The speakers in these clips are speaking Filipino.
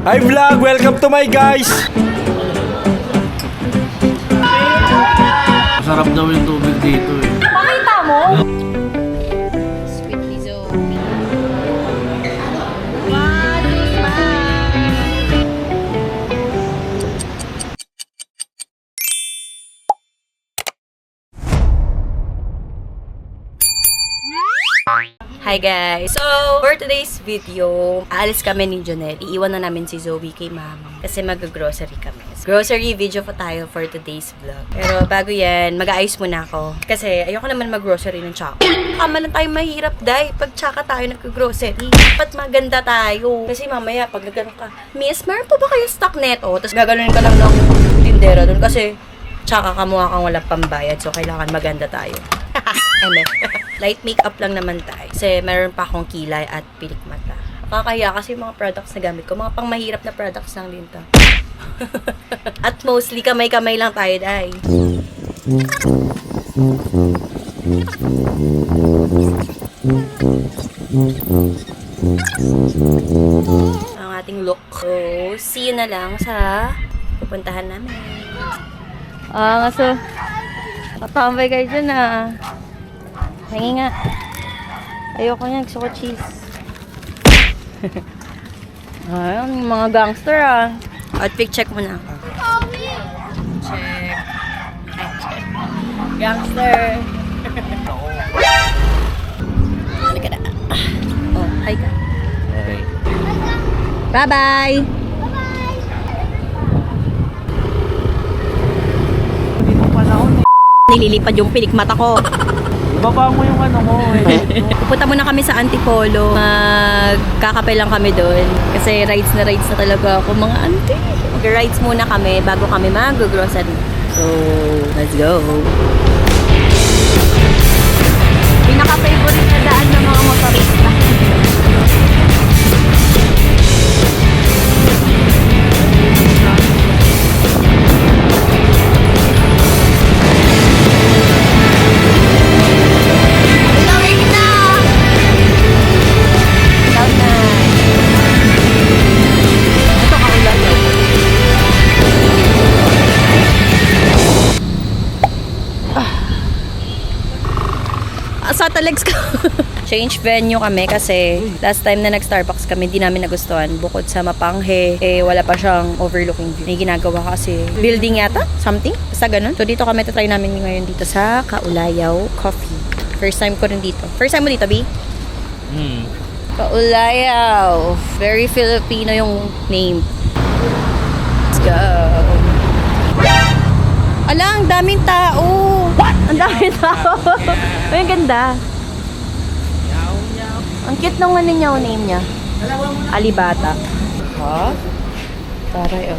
Hi vlog! Welcome to my guys! Masarap daw yung tubig dito eh. Pakita mo? Sweet Zoe. Hi guys! So, for today's video, aalis kami ni Jonel. Iiwan na namin si Zoe kay mama kasi mag-grocery kami. Grocery video pa tayo for today's vlog. Pero bago yan, mag-aayos muna ako. Kasi ayoko naman mag-grocery ng tsaka. Kama lang tayo mahirap, day. Pag tsaka tayo nag-grocery, dapat maganda tayo. Kasi mamaya, pag nagano ka, Miss, meron po ba kayo stock neto? Tapos gaganunin ka lang ng tindera dun kasi tsaka ka mukha kang walang pambayad. So, kailangan maganda tayo. Light makeup lang naman tayo. Kasi meron pa akong kilay at pilik mata. Nakakahiya kasi yung mga products na gamit ko. Mga pang mahirap na products lang din to. At mostly kamay-kamay lang tayo, day. Ang ating look. So, see you na lang sa pupuntahan namin. Nga so. Katambay kayo dyan ah. Hingi nga. Ayoko niya, gusto ko cheese. Ayun, mga gangster ah. Outfit check muna ako. Check. Ay, check. Gangster. Halika na. Oh, hi ka. Okay. Bye-bye! Dito pala ako eh. Nililipad yung pilik mata ko. Ibaba mo yung ano mo eh. Pupunta muna kami sa Antipolo. Magkakape lang kami doon. Kasi rides na talaga ako, mga auntie. Mag-rides muna kami bago kami mag-grocery. So, let's go. Pinaka-favorite na daan ng mga motorista. Sa Talex ka. Change venue kami kasi last time na nag-Starbucks kami, di namin nagustuhan. Bukod sa mapanghe, wala pa siyang overlooking view. May ginagawa kasi building yata, something. Basta ganun. So dito kami, try namin ngayon dito sa Kaulayaw Coffee. First time ko rin dito. First time mo dito, B? Kaulayaw. Very Filipino yung name. Let's go. Ala, ang daming tao. What? Ang daming tao. Ay, ang ganda. Ang cute nung ano niya, name niya. Alibata. Ha? Taray, oh.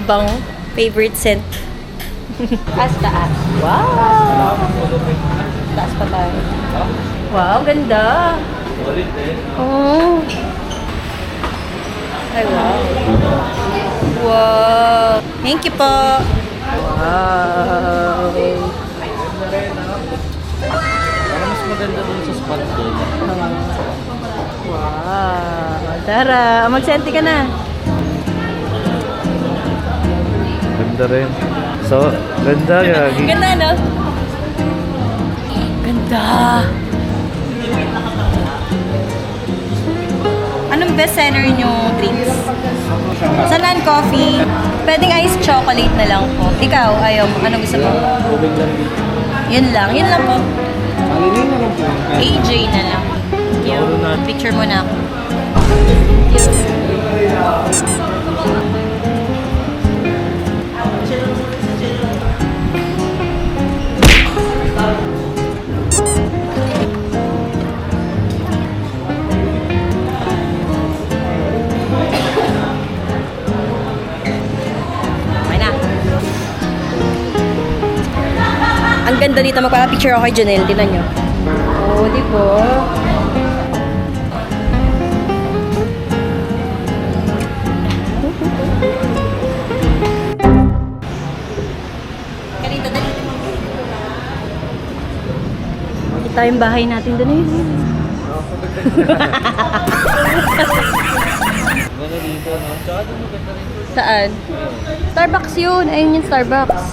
Bango. Favorite scent. Taas. Wow! Taas pa tayo. Wow, ganda. Oh. Ay, wow. Wow. Thank you po. Wow. Para mas maganda dun sa spot doon. Wow. Tara, mag-senti ka na. Ganda rin. So, ganda gagi. Ganda, no? Ganda. Anong best seller nyo drinks? Sa non-coffee, pwedeng iced chocolate na lang po. Ikaw, ayaw mo. Anong gusto mo? Yun lang po. AJ na lang. Thank you. Picture mo na ako. Ang ganda dito, magpapapicture ako kay Jonel. Tignan nyo. Oo, di po. Ganito, dali. Kita yung bahay natin doon. Ganda dito, no? Tsaka doon maganda rin doon. Saan? Starbucks yun. Ayun yung Starbucks.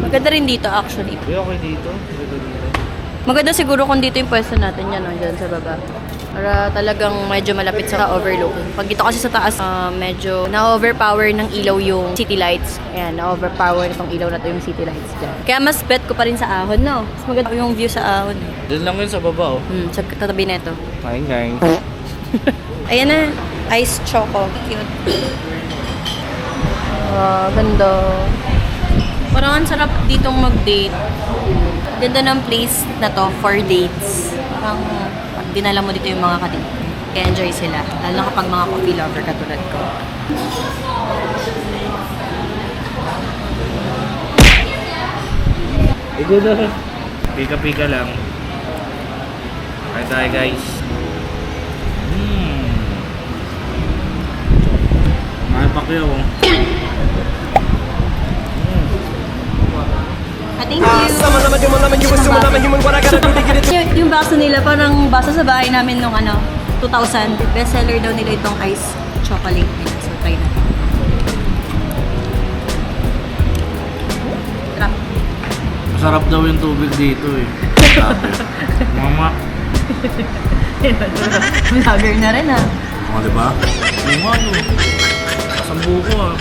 Maganda rin dito actually. Uy, okay dito. Ganda dito. Maganda siguro kung dito yung pwesto natin yan, no? Dyan sa baba. Para talagang medyo malapit sa overlooking. Pag dito kasi sa taas, medyo na-overpower ng ilaw yung city lights. Ayan, na-overpower itong ilaw na to yung city lights dyan. Kaya mas bet ko pa rin sa ahon, no? Mas maganda yung view sa ahon. Doon lang yun sa baba, oh. Sa tatabi na ito. Kain, kain. Ayan na, ice choco. Cute. Ganda. Parang ang sarap ditong mag-date. Ganda ng place na to for dates. Parang pag dinala mo dito yung mga kadate, kaya enjoy sila. Lalo na kapag mga coffee lover katulad ko. Ito na. Pika-pika lang. Kain tayo, guys. Mahal pa kayo, oh. Thank you! Yung baso nila, parang baso sa bahay namin nung 2000. Bestseller daw nila itong ice chocolate. So, try natin. Sarap. Masarap daw yung tubig dito, eh. Sabi. Mama. Vlogger na rin, ha? O, diba? Yung ano. Sambu ko, ah.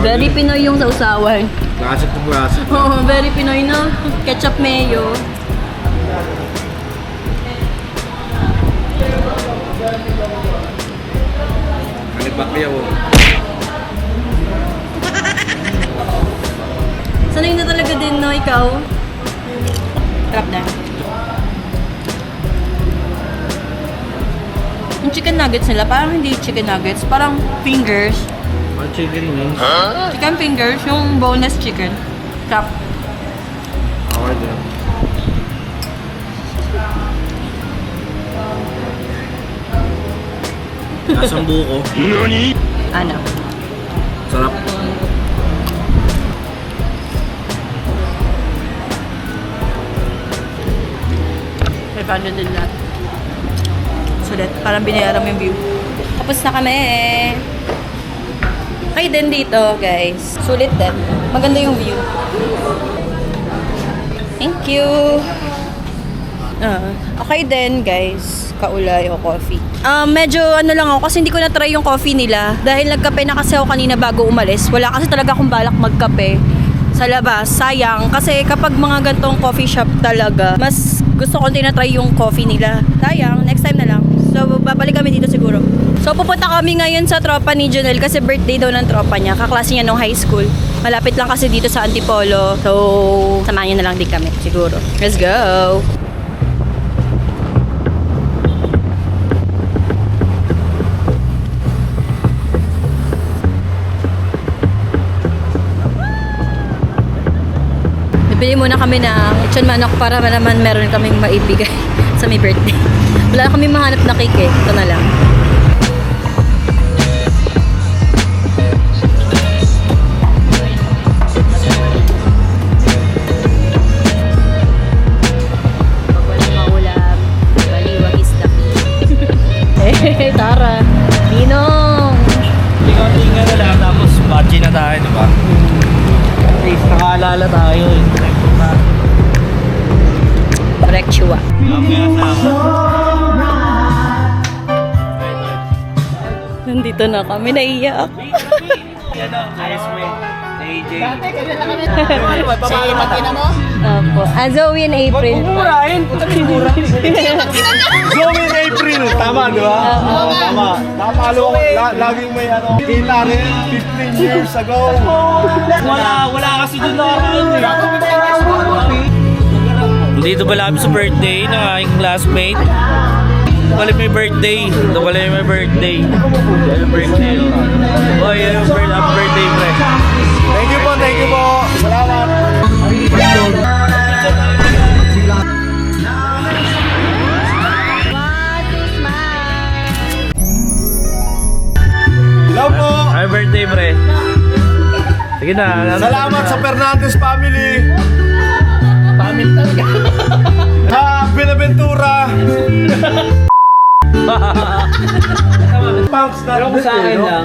Very Pinoy yung sausawan. Classic ng classic. Oo, very Pinoy na. Ketchup mayo. Malibak kayo, oh. Sanay na talaga din, no, ikaw? Sarap na. Yung chicken nuggets nila, parang hindi chicken nuggets, parang fingers. Mga chicken wings. Chicken fingers, yung boneless chicken. Sarap. Okay din. Nasang buko. Ano? Sarap. May paano din lahat. Sulit. Parang binayaran mo yung view. Tapos na kami. Okay din dito, guys. Sulit din. Maganda yung view. Thank you. Okay din, guys. Kaulay o coffee. Medyo lang ako kasi hindi ko na-try yung coffee nila. Dahil nagkape na kasi ako kanina bago umalis. Wala kasi talaga akong balak magkape sa labas. Sayang. Kasi kapag mga gantong coffee shop talaga, mas gusto ko tinatry yung coffee nila. Sayang. Next time na lang. So, babalik kami dito siguro. So, pupunta kami ngayon sa tropa ni Jonel kasi birthday daw ng tropa niya. Kaklase niya nung high school. Malapit lang kasi dito sa Antipolo. So, samahan niya na lang din kami siguro. Let's go! Bibili muna kami ng lechon manok para naman meron kaming maibigay sa may birthday. Wala na kami mahanap na cake eh. Ito na lang. Pag walang maulam, baliwag is the key. Tara. Ninong! Tinga-tinga na lang tapos budgie na tayo, diba? At least nakaalala tayo, eh. Brekchua. Nandito na kami, naiyak. Yan o, classmate. AJ. Opo. Zoe and April. Zoe in April. Tama, di ba? Oo, tama. Napalo ko. Laging may kita rin 15 years ago. Wala kasi doon Dito pala kami sa birthday ng aking classmate. Pala may birthday. Ito pala may birthday. Happy birthday. Oh, yeah, happy birthday, pre. Thank you po, thank you po. Salamat. Hello po. Happy birthday, pre. Sige na. Salamat sa Fernandez family. Benaventura. Punks not dead, sa akin no? lang.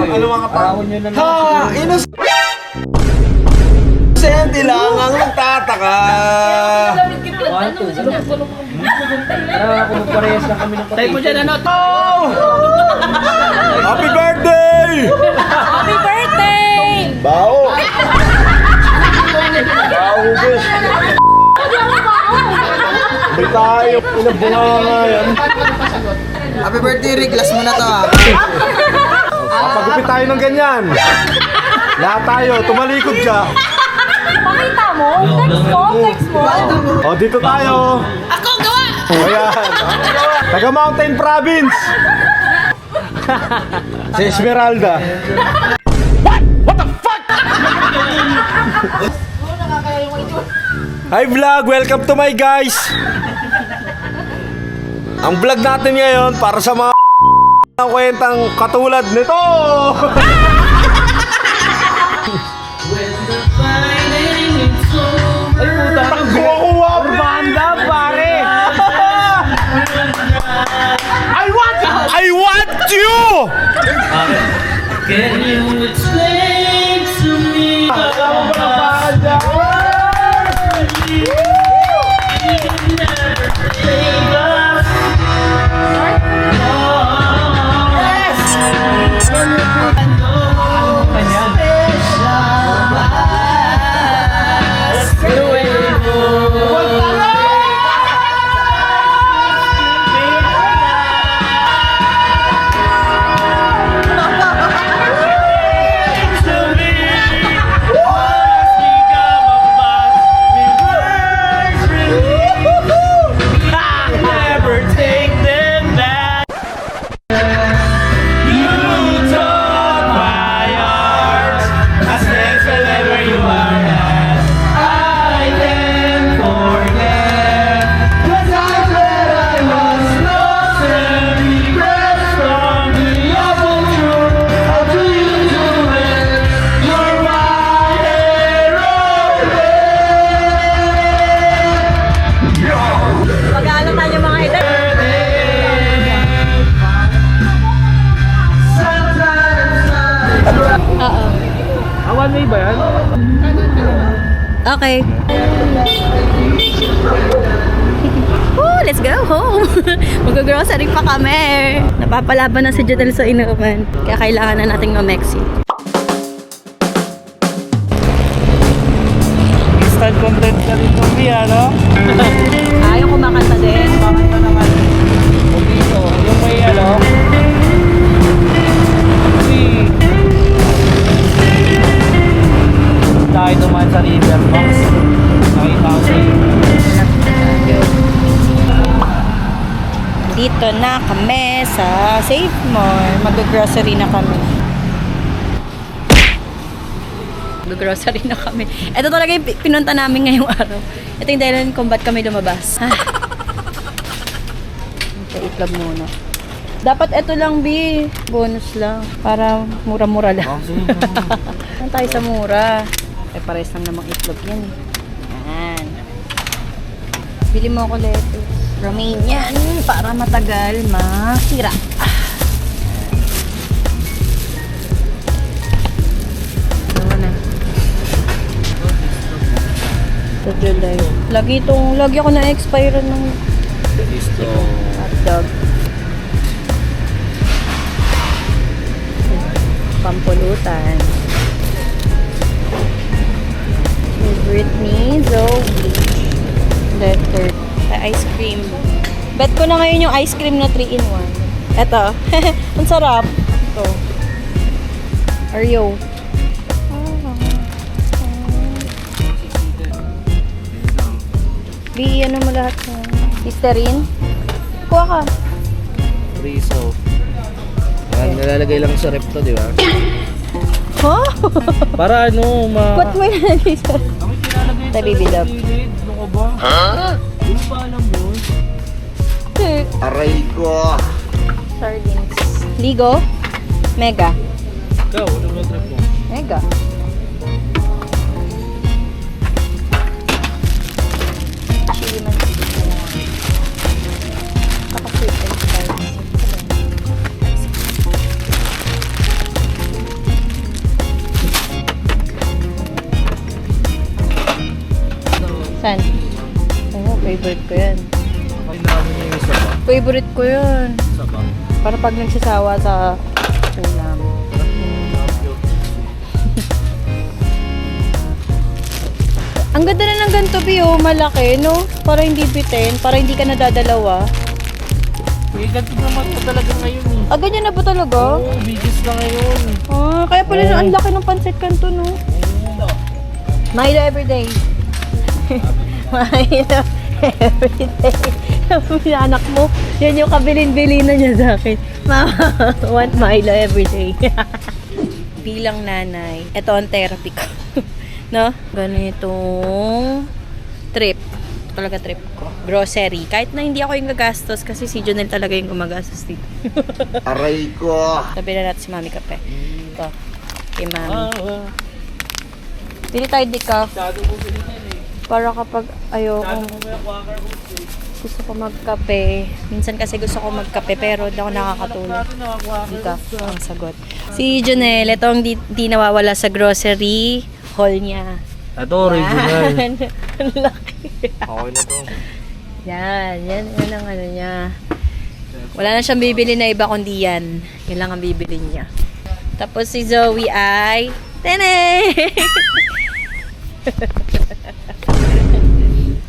Ano mga pangon nyo na lang? Ha! Innocent lang ang nagtataka. Ako magparehas lang kami ng patay. Type mo dyan ano? Happy birthday! Happy birthday! Bao! Bao, guys. May tayo. Pinabunga nga yan. Happy birthday, Rick. Last mo na to, ha. Pagupit tayo ng ganyan. Lahat tayo, tumalikod ka. Pakita mo? Text mo? O, dito tayo. Ako gawa! Ayan. Taga Mountain Province. Si Esmeralda. What the fuck? Hi vlog! Welcome to my guys! Ang vlog natin ngayon para sa mga kwentang katulad nito! Kuha-kuha banda, pare! I want you! Can you explain to me? Mag-aano tayo mga idol? Oo. One way ba yan? Okay. Let's go home. Mag-grocery pa kami. Napapalaban na si Jodel sa inuman. Kaya kailangan na nating mamexi. Instant content ka rin kami, ano? Ayaw kumakanta din. Bakit na naman? Dito, yung may ano? Tayo naman sa Riverbox. Nakita ko sa Dito na kami sa Save More. Mag-grocery na kami. Mag-grocery na kami. Ito talaga yung pinunta namin ngayong araw. Ito yung dahilan kung ba't kami lumabas. Ito, itlog muna. Dapat ito lang, B. Bonus lang. Para mura-mura lang. Saan tayo sa mura? Eh, pares lang namang itlog yan. Yan. Bili mo ako lettuce. Romanian. Para matagal masira. Ano na? Sa July. Lagi ako na-expire ng Listo. hotdog. Pampulutan. Favorite ni Zoe. Letter. Ice cream. Bet ko na ngayon yung ice cream na 3-in-1. Eto. Ang sarap. Ito. Oreo. Bi, ano mo lahat na? Listerine? Kuha ka. Riso. Yan, nalalagay lang sa rep to, di ba? Huh? Para ano, Put mo na dito. Tabi bilab. Ano ka ba? Ha? Hindi pa alam mo. Aray ko. Sardines. Ligo. Mega. Ikaw, ano ba trip mo? Mega. Saan? Oo, favorite ko yan. Kailangan niya yung isa ba? Favorite ko yan. Isa ba? Para pag nagsasawa sa ulam. Ang ganda na ng ganito, Bio. Malaki, no? Para hindi bitin. Para hindi ka nadadalawa. Eh, ganito naman po talaga ngayon eh. Ah, ganyan na ba talaga? Oo, biggest na ngayon. Ah, kaya pala ang laki ng pancit canton, no? Milo everyday. Milo everyday. Sabi na anak mo, yan yung kabilin-bilin na niya sa akin. Mama, want Milo everyday. Bilang nanay, ito ang therapy ko. No? Ganitong trip. Talaga trip ko. Grocery. Kahit na hindi ako yung gagastos kasi si Jonel talaga yung gumagastos dito. Aray ko. Sabi na natin si Mami kape. Ito. Kay Mami. Pili tayo decaf. Para kapag ayoko gusto ko magkape. Minsan kasi gusto ko magkape pero hindi ako nakakatulog. Decaf ang sagot. Si Jonel, ito ang di nawawala sa grocery haul niya. Ito, original. Yan. Ang laki. Okay na to. Yan ang ano niya. Wala na siyang bibili na iba kundi yan. Yan lang ang bibili niya. Tapos si Zoe ay Tene!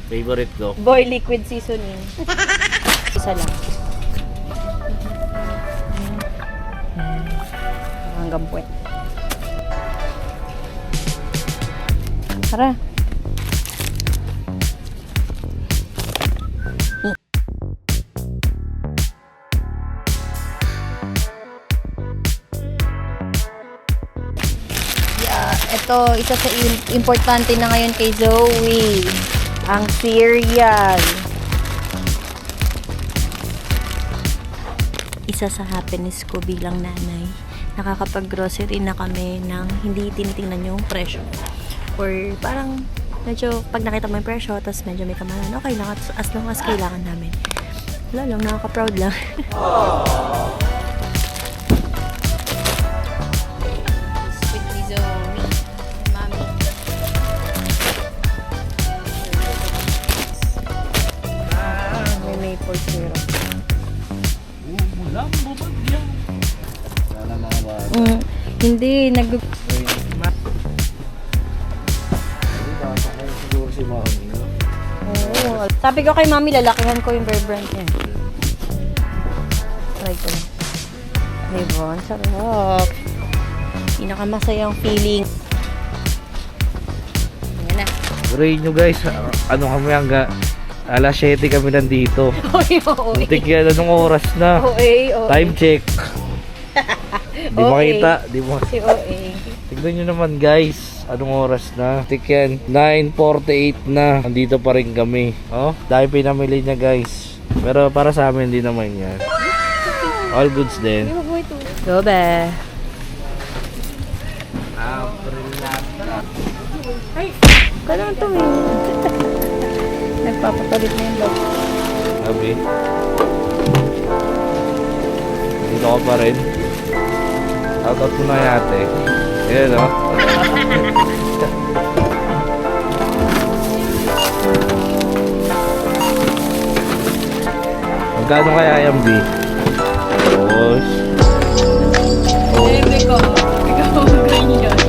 Favorite ko. Boy liquid seasoning. Isa lang. Hanggang puwet. Tara. Ito, isa sa importante na ngayon kay Zoe. Ang cereal. Isa sa happiness ko bilang nanay. Nakakapag-grocery na kami ng hindi tinitingnan yung presyo. Or parang medyo pag nakita mo yung presyo, tapos medyo may kamahalan, okay lang as long as kailangan namin. Wala lang, nakaka-proud lang. Sweet Lizzo. Mami. May maple syrup. Ulam, bubag yan. Sana mga bata. Hindi, Siguro si Mami. No? Oo. Sabi ko kay Mami, lalakihan ko yung Bear Brand niya. Try ko lang. Diba? Ang sarap. Pinakamasayang feeling. Ayan na. Ray nyo guys, ano kami hangga alas 7 kami nandito. Oy. Butik yan, anong oras na? Oy. Time check. Di makita, di mo. Si OA. Tignan nyo naman guys, anong oras na? Butik yan, 9:48 na. Nandito pa rin kami. Oh, dahil pinamili niya guys. Pero para sa amin din naman yan. All goods din. Go ba? Ay, kailangan to eh. Nagpapapalit na yung box. Sabi. Dito ko pa rin. Shoutout ko na yate. Ayan o. Magkano kaya yung B? Tapos. Oh. Ikaw ang ganyan.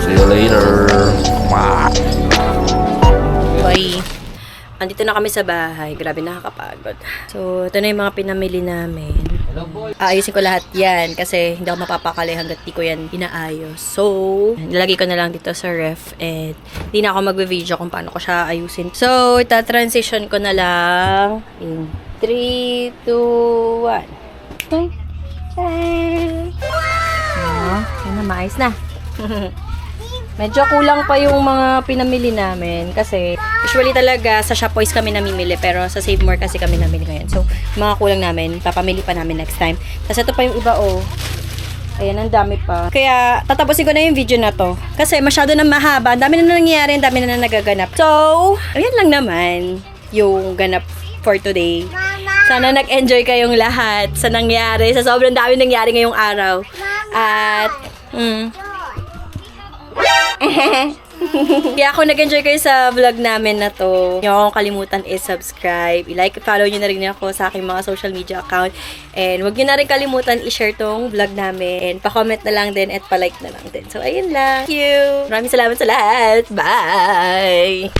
See you later. Bye. Andito na kami sa bahay. Grabe, nakakapagod. So, ito na yung mga pinamili namin. Aayusin ko lahat yan kasi hindi ako mapapakali hanggat di ko yan inaayos. So, nilagay ko na lang dito sa ref and hindi na ako magbe-video kung paano ko siya ayusin. So, ita-transition ko na lang in 3, 2, 1. Okay. Wow! Yan na, maayos na. Medyo kulang pa yung mga pinamili namin kasi usually talaga sa Shopwise kami namimili pero sa Save More kasi kami namili ngayon. So, mga kulang namin, papamili pa namin next time. Tapos ito pa yung iba oh. Ayan, ang dami pa. Kaya, tatapusin ko na yung video na to. Kasi masyado na mahaba. Ang dami na nangyayari, ang dami na nagaganap. So, ayan lang naman yung ganap for today. Sana nag-enjoy kayong lahat sa nangyari. Sa sobrang dami nangyari ngayong araw. At, kaya kung nag-enjoy kayo sa vlog namin na to, huwag niyo akong kalimutan i-subscribe, i-like, follow nyo na rin ako sa aking mga social media account. And huwag nyo na rin kalimutan i-share tong vlog namin. And pa-comment na lang din at pa-like na lang din. So, ayun lang. Thank you! Maraming salamat sa lahat! Bye!